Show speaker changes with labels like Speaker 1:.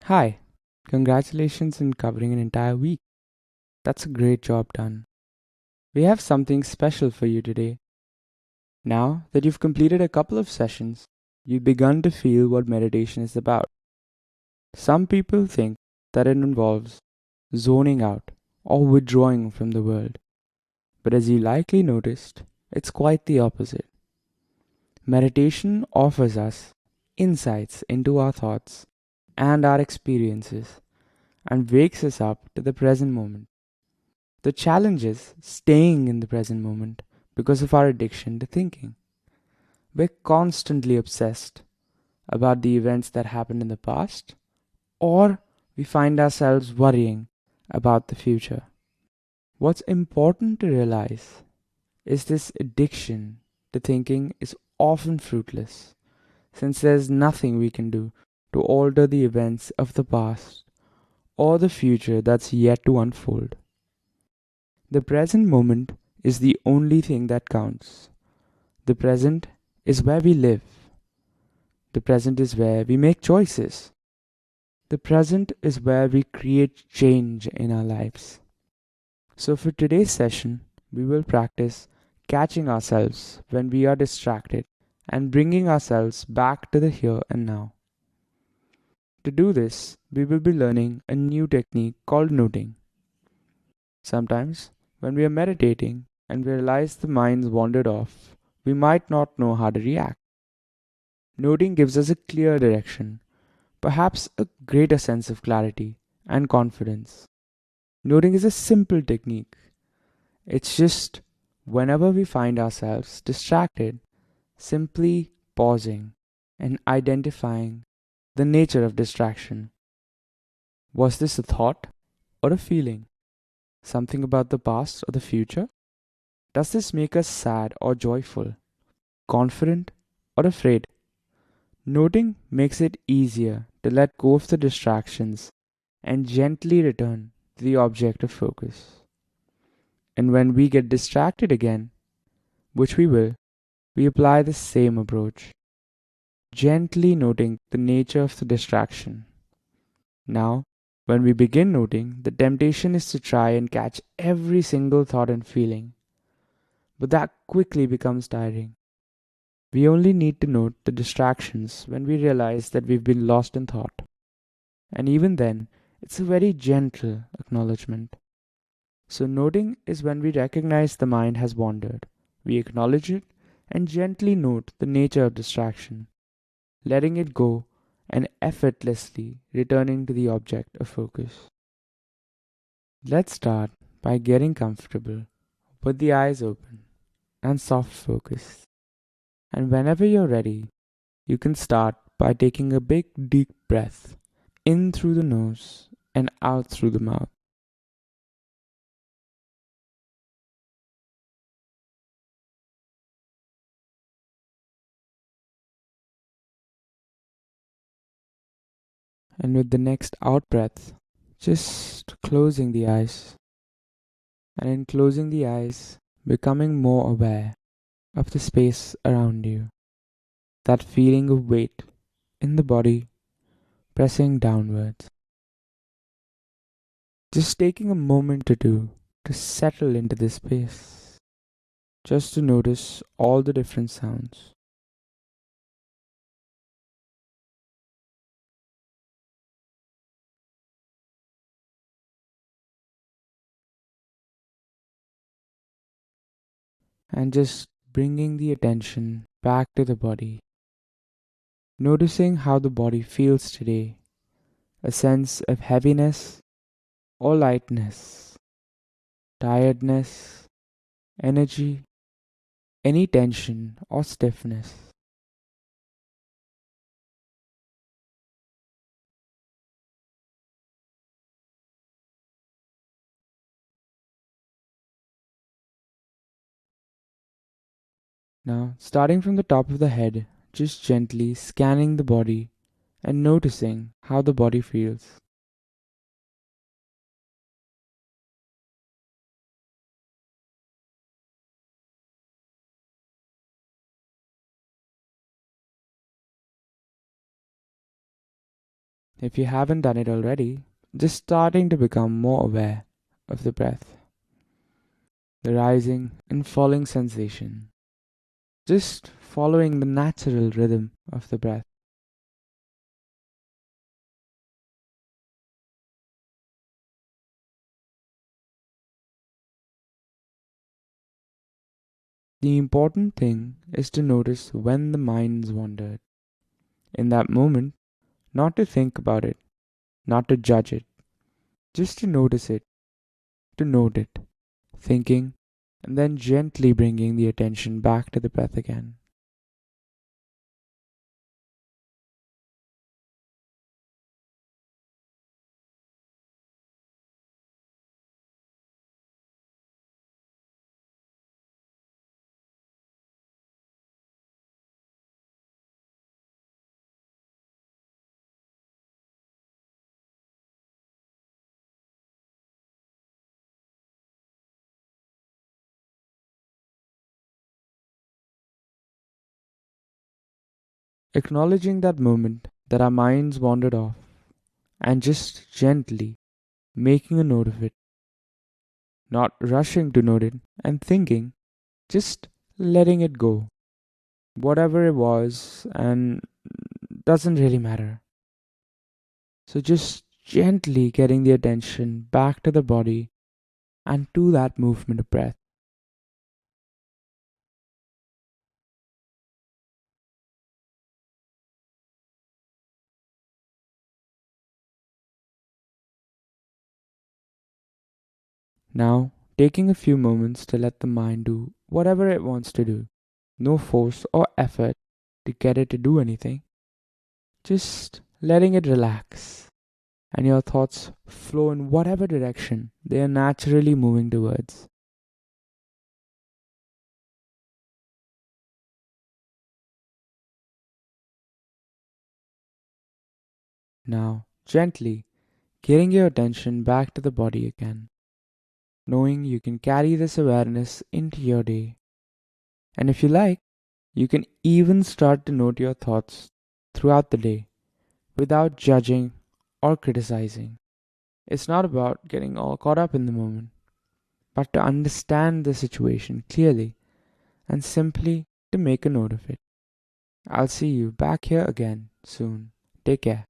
Speaker 1: Hi, congratulations on covering an entire week. That's a great job done. We have something special for you today. Now that you've completed a couple of sessions, you've begun to feel what meditation is about. Some people think that it involves zoning out or withdrawing from the world, but as you likely noticed, it's quite the opposite. Meditation offers us insights into our thoughts and our experiences and wakes us up to the present moment. The challenge is staying in the present moment because of our addiction to thinking. We're constantly obsessed about the events that happened in the past, or we find ourselves worrying about the future. What's important to realize is this addiction to thinking is often fruitless, since there's nothing we can do to alter the events of the past or the future that's yet to unfold. The present moment is the only thing that counts. The present is where we live. The present is where we make choices. The present is where we create change in our lives. So, for today's session, we will practice catching ourselves when we are distracted and bringing ourselves back to the here and now. To do this, we will be learning a new technique called noting. Sometimes, when we are meditating and we realize the mind's wandered off, we might not know how to react. Noting gives us a clear direction, perhaps a greater sense of clarity and confidence. Noting is a simple technique. It's just whenever we find ourselves distracted, simply pausing and identifying the nature of distraction. Was this a thought or a feeling? Something about the past or the future? Does this make us sad or joyful? Confident or afraid? Noting makes it easier to let go of the distractions and gently return to the object of focus. And when we get distracted again, which we will, we apply the same approach, gently noting the nature of the distraction. Now, when we begin noting, the temptation is to try and catch every single thought and feeling, but that quickly becomes tiring. We only need to note the distractions when we realize that we've been lost in thought. And even then, it's a very gentle acknowledgement. So, noting is when we recognize the mind has wandered. We acknowledge it and gently note the nature of distraction, letting it go and effortlessly returning to the object of focus. Let's start by getting comfortable with the eyes open and soft focus. And whenever you're ready, you can start by taking a big deep breath in through the nose and out through the mouth. And with the next out breath, just closing the eyes. And in closing the eyes, becoming more aware of the space around you. That feeling of weight in the body pressing downwards. Just taking a moment or two to settle into this space. Just to notice all the different sounds. And just bringing the attention back to the body. Noticing how the body feels today. A sense of heaviness or lightness, tiredness, energy, any tension or stiffness. Now, starting from the top of the head, just gently scanning the body and noticing how the body feels. If you haven't done it already, just starting to become more aware of the breath, the rising and falling sensation, just following the natural rhythm of the breath. The important thing is to notice when the mind's wandered. In that moment, not to think about it, not to judge it, just to notice it, to note it, thinking, and then gently bringing the attention back to the breath again. Acknowledging that moment that our minds wandered off and just gently making a note of it, not rushing to note it and thinking, just letting it go. Whatever it was and doesn't really matter. So just gently getting the attention back to the body and to that movement of breath. Now, taking a few moments to let the mind do whatever it wants to do. No force or effort to get it to do anything. Just letting it relax and your thoughts flow in whatever direction they are naturally moving towards. Now, gently getting your attention back to the body again, knowing you can carry this awareness into your day. And if you like, you can even start to note your thoughts throughout the day without judging or criticizing. It's not about getting all caught up in the moment, but to understand the situation clearly and simply to make a note of it. I'll see you back here again soon. Take care.